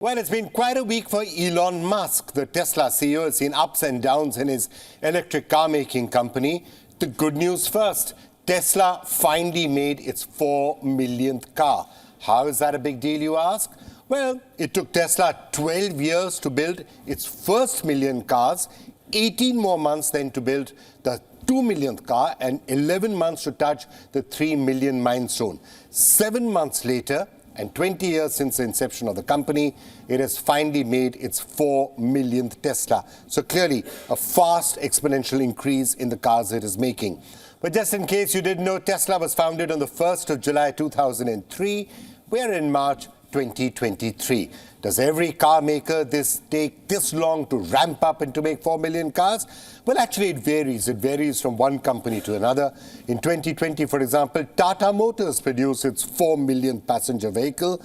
Well, it's been quite a week for Elon Musk. The Tesla CEO has seen ups and downs in his electric car making company. The good news first, Tesla finally made its 4 millionth car. How is that a big deal, you ask? Well, it took Tesla 12 years to build its first million cars, 18 more months then to build the 2 millionth car, and 11 months to touch the 3 million milestone. 7 months later, and 20 years since the inception of the company, it has finally made its 4 millionth Tesla. So clearly, a fast exponential increase in the cars it is making. But just in case you didn't know, Tesla was founded on the 1st of July 2003. We're in March 2023. Does every car maker take this long to ramp up and to make 4 million cars? Well, actually, it varies. It varies from one company to another. In 2020, for example, Tata Motors produced its 4 millionth passenger vehicle.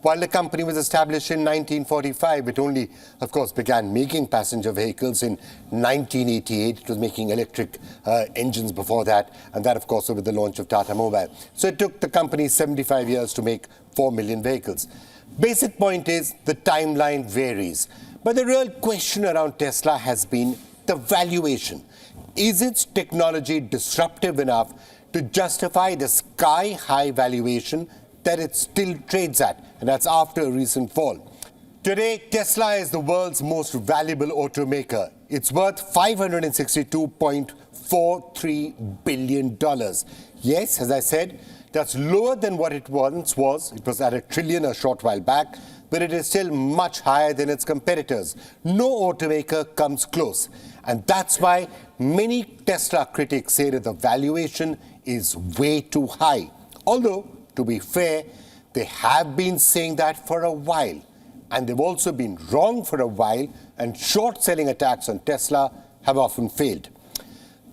While the company was established in 1945, it only, of course, began making passenger vehicles in 1988. It was making electric engines before that, and that, of course, with the launch of Tata Mobile. So it took the company 75 years to make 4 million vehicles. Basic point is the timeline varies. But the real question around Tesla has been the valuation. Is its technology disruptive enough to justify the sky-high valuation that it still trades at? And that's after a recent fall. Today, Tesla is the world's most valuable automaker. It's worth $562.43 billion. Yes, as I said, that's lower than what it once was. It was at $1 trillion a short while back, but it is still much higher than its competitors. No automaker comes close. And that's why many Tesla critics say that the valuation is way too high. Although, to be fair, they have been saying that for a while. And they've also been wrong for a while, and short-selling attacks on Tesla have often failed.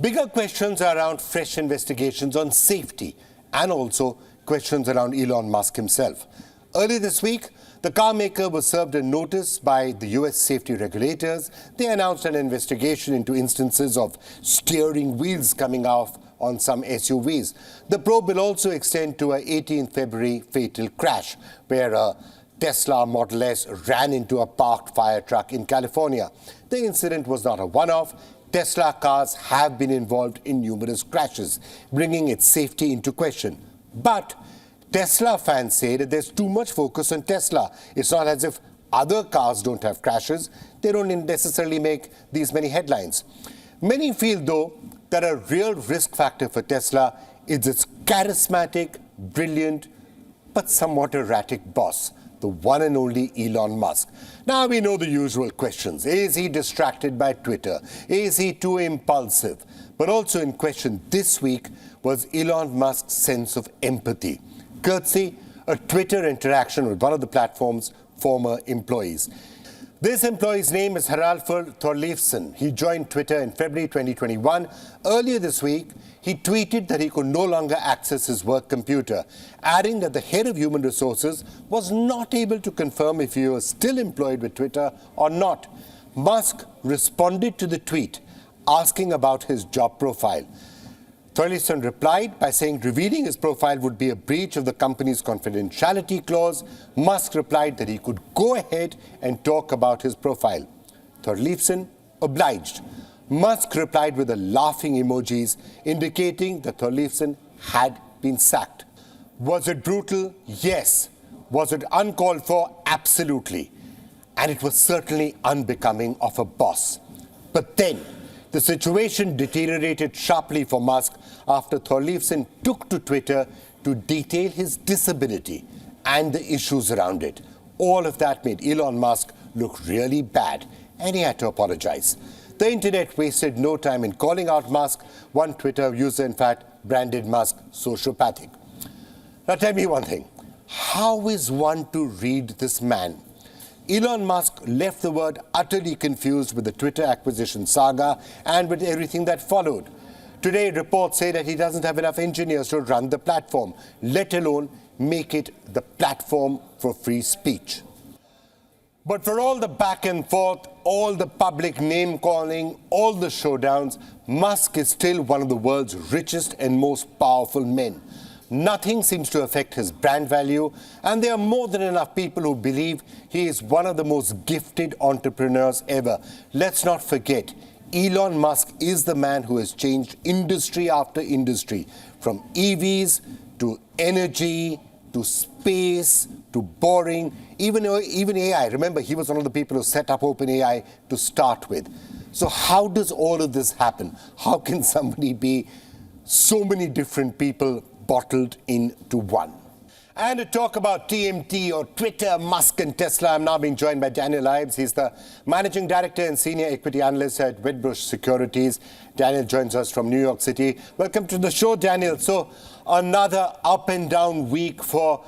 Bigger questions are around fresh investigations on safety, and also questions around Elon Musk himself. Early this week, the car maker was served a notice by the US safety regulators. They announced an investigation into instances of steering wheels coming off on some SUVs. The probe will also extend to an 18th February fatal crash, where a Tesla Model S ran into a parked fire truck in California. The incident was not a one-off. Tesla cars have been involved in numerous crashes, bringing its safety into question. But Tesla fans say that there's too much focus on Tesla. It's not as if other cars don't have crashes. They don't necessarily make these many headlines. Many feel, though, that a real risk factor for Tesla is its charismatic, brilliant, but somewhat erratic boss, the one and only Elon Musk. Now we know the usual questions. Is he distracted by Twitter? Is he too impulsive? But also in question this week was Elon Musk's sense of empathy, courtesy a Twitter interaction with one of the platform's former employees. This employee's name is Haraldur Thorleifsson. He joined Twitter in February 2021. Earlier this week, he tweeted that he could no longer access his work computer, adding that the head of human resources was not able to confirm if he was still employed with Twitter or not. Musk responded to the tweet, asking about his job profile. Thorleifsson replied by saying revealing his profile would be a breach of the company's confidentiality clause. Musk replied that he could go ahead and talk about his profile. Thorleifsson obliged. Musk replied with the laughing emojis, indicating that Thorleifsson had been sacked. Was it brutal? Yes. Was it uncalled for? Absolutely. And it was certainly unbecoming of a boss. But then, the situation deteriorated sharply for Musk after Thorleifsson took to Twitter to detail his disability and the issues around it. All of that made Elon Musk look really bad, and he had to apologize. The internet wasted no time in calling out Musk. One Twitter user, in fact, branded Musk sociopathic. Now tell me one thing. How is one to read this man? Elon Musk left the world utterly confused with the Twitter acquisition saga and with everything that followed. Today, reports say that he doesn't have enough engineers to run the platform, let alone make it the platform for free speech. But for all the back and forth, all the public name-calling, all the showdowns, Musk is still one of the world's richest and most powerful men. Nothing seems to affect his brand value, and there are more than enough people who believe he is one of the most gifted entrepreneurs ever. Let's not forget, Elon Musk is the man who has changed industry after industry, from EVs to energy to space to boring, even AI. Remember, he was one of the people who set up OpenAI to start with. So how does all of this happen? How can somebody be so many different people bottled into one? And to talk about TMT, or Twitter, Musk and Tesla, I'm now being joined by Daniel Ives. He's the Managing Director and Senior Equity Analyst at Wedbush Securities. Daniel joins us from New York City. Welcome to the show, Daniel. So another up and down week for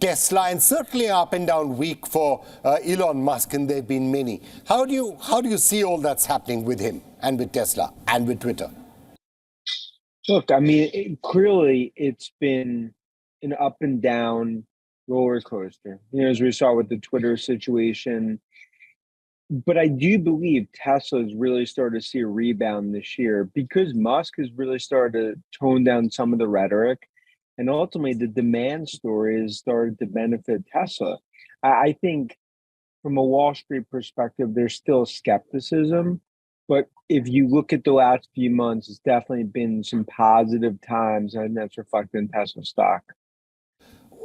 Tesla, and certainly an up and down week for Elon Musk, and there have been many. How do you see all that's happening with him and with Tesla and with Twitter? Look, I mean, clearly it's been an up and down roller coaster, as we saw with the Twitter situation. But I do believe Tesla has really started to see a rebound this year because Musk has really started to tone down some of the rhetoric. And ultimately, the demand story has started to benefit Tesla. I think from a Wall Street perspective, there's still skepticism. But if you look at the last few months, it's definitely been some positive times, and that's reflected in Tesla stock.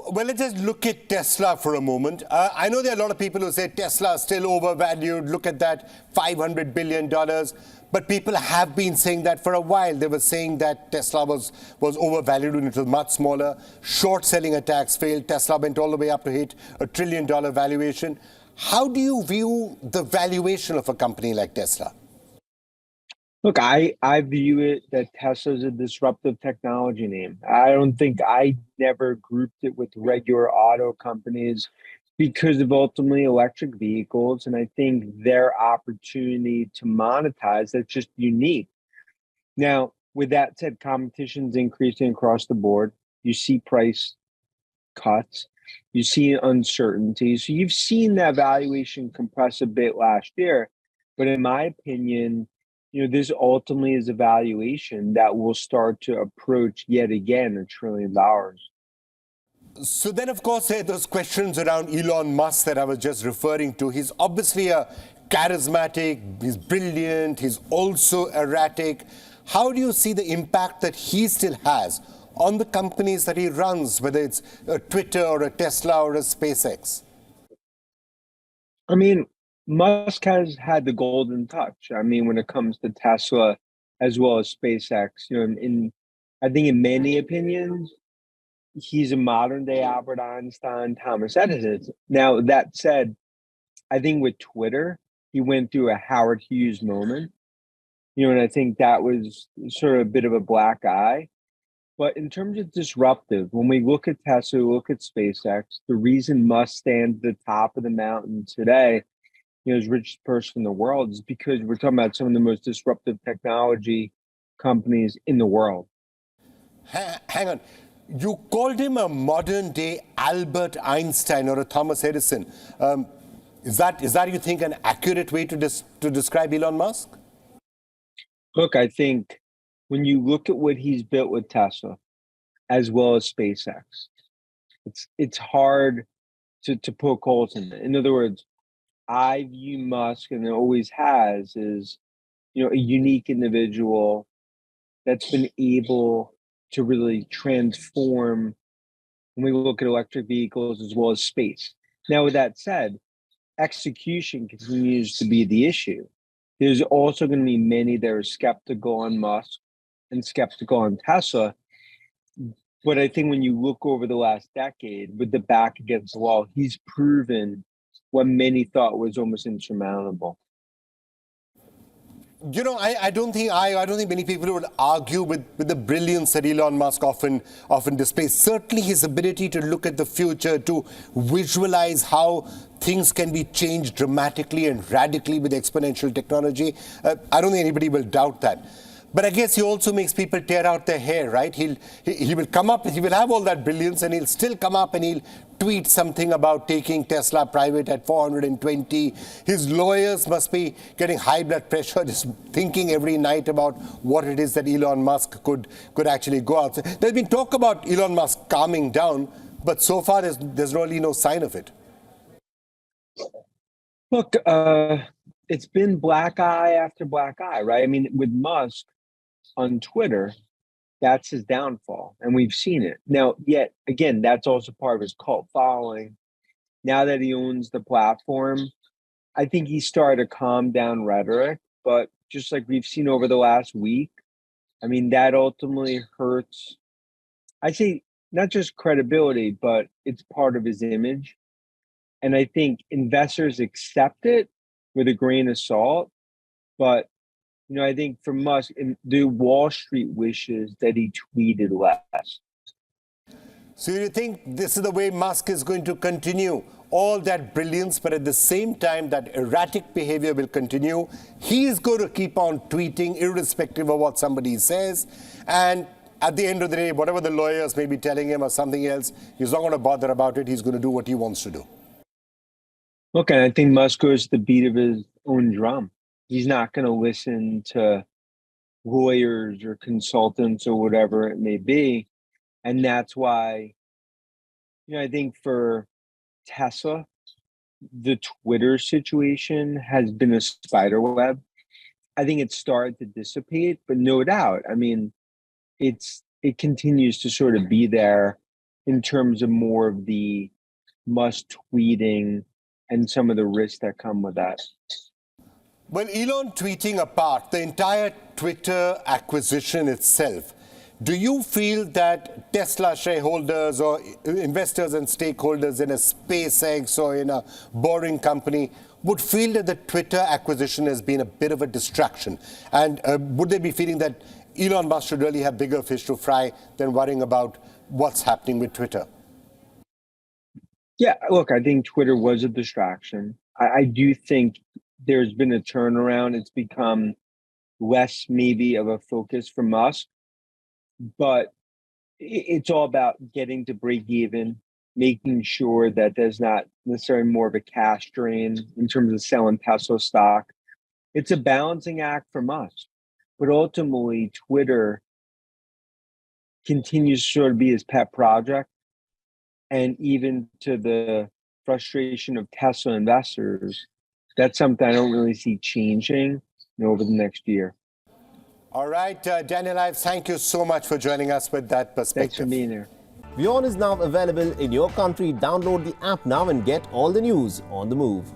Well, let's just look at Tesla for a moment. I know there are a lot of people who say Tesla is still overvalued. Look at that, $500 billion. But people have been saying that for a while. They were saying that Tesla was overvalued when it was much smaller. Short selling attacks failed. Tesla went all the way up to hit $1 trillion valuation. How do you view the valuation of a company like Tesla? Look, I view it that Tesla is a disruptive technology name. I never grouped it with regular auto companies because of ultimately electric vehicles. And I think their opportunity to monetize, that's just unique. Now, with that said, competition's increasing across the board. You see price cuts, you see uncertainty. So you've seen that valuation compress a bit last year. But in my opinion, this ultimately is a valuation that will start to approach yet again $1 trillion. So then, of course, there are those questions around Elon Musk that I was just referring to. He's obviously a charismatic, he's brilliant, he's also erratic. How do you see the impact that he still has on the companies that he runs, whether it's a Twitter or a Tesla or a SpaceX? I mean, Musk has had the golden touch. I mean, when it comes to Tesla as well as SpaceX, I think in many opinions, he's a modern day Albert Einstein, Thomas Edison. Now, that said, I think with Twitter, he went through a Howard Hughes moment, and I think that was sort of a bit of a black eye. But in terms of disruptive, when we look at Tesla, we look at SpaceX, the reason Musk stands at the top of the mountain today, as richest person in the world, is because we're talking about some of the most disruptive technology companies in the world. Hang on. You called him a modern-day Albert Einstein or a Thomas Edison. Is that you think, an accurate way to describe Elon Musk? Look, I think when you look at what he's built with Tesla, as well as SpaceX, it's hard to poke holes in it. In other words, I view Musk, and it always has, is a unique individual that's been able to really transform when we look at electric vehicles as well as space. Now, with that said, execution continues to be the issue. There's also going to be many that are skeptical on Musk and skeptical on Tesla. But I think when you look over the last decade with the back against the wall, he's proven what many thought was almost insurmountable. I don't think many people would argue with the brilliance that Elon Musk often displays. Certainly his ability to look at the future, to visualize how things can be changed dramatically and radically with exponential technology. I don't think anybody will doubt that. But I guess he also makes people tear out their hair, right? He will come up, he will have all that brilliance, and he'll still come up and he'll tweet something about taking Tesla private at 420. His lawyers must be getting high blood pressure just thinking every night about what it is that Elon Musk could actually go out. There's been talk about Elon Musk calming down, but so far there's really no sign of it. Look, it's been black eye after black eye, right? I mean, with Musk on Twitter, that's his downfall, and we've seen it. Now, yet again, that's also part of his cult following. Now that he owns the platform, I think he started to calm down rhetoric, but just like we've seen over the last week, I mean, that ultimately hurts, I say, not just credibility, but it's part of his image. And I think investors accept it with a grain of salt. But, I think for Musk, the Wall Street wishes that he tweeted less. So you think this is the way Musk is going to continue? All that brilliance, but at the same time, that erratic behavior will continue. He's going to keep on tweeting irrespective of what somebody says. And at the end of the day, whatever the lawyers may be telling him or something else, he's not going to bother about it. He's going to do what he wants to do. Look, and I think Musk goes to the beat of his own drum. He's not going to listen to lawyers or consultants or whatever it may be. And that's why, I think for Tesla, the Twitter situation has been a spider web. I think it started to dissipate, but no doubt, I mean, it continues to sort of be there in terms of more of the Musk tweeting and some of the risks that come with that. Well, Elon tweeting apart, the entire Twitter acquisition itself, do you feel that Tesla shareholders or investors and stakeholders in a SpaceX or in a Boring company would feel that the Twitter acquisition has been a bit of a distraction? And would they be feeling that Elon Musk should really have bigger fish to fry than worrying about what's happening with Twitter? Yeah, look, I think Twitter was a distraction. I do think there's been a turnaround. It's become less maybe of a focus for Musk, but it's all about getting to break even, making sure that there's not necessarily more of a cash drain in terms of selling Tesla stock. It's a balancing act for Musk, but ultimately Twitter continues to sort of be his pet project. And even to the frustration of Tesla investors, that's something I don't really see changing over the next year. All right, Daniel Ives, thank you so much for joining us with that perspective. Thanks for being here. WION is now available in your country. Download the app now and get all the news on the move.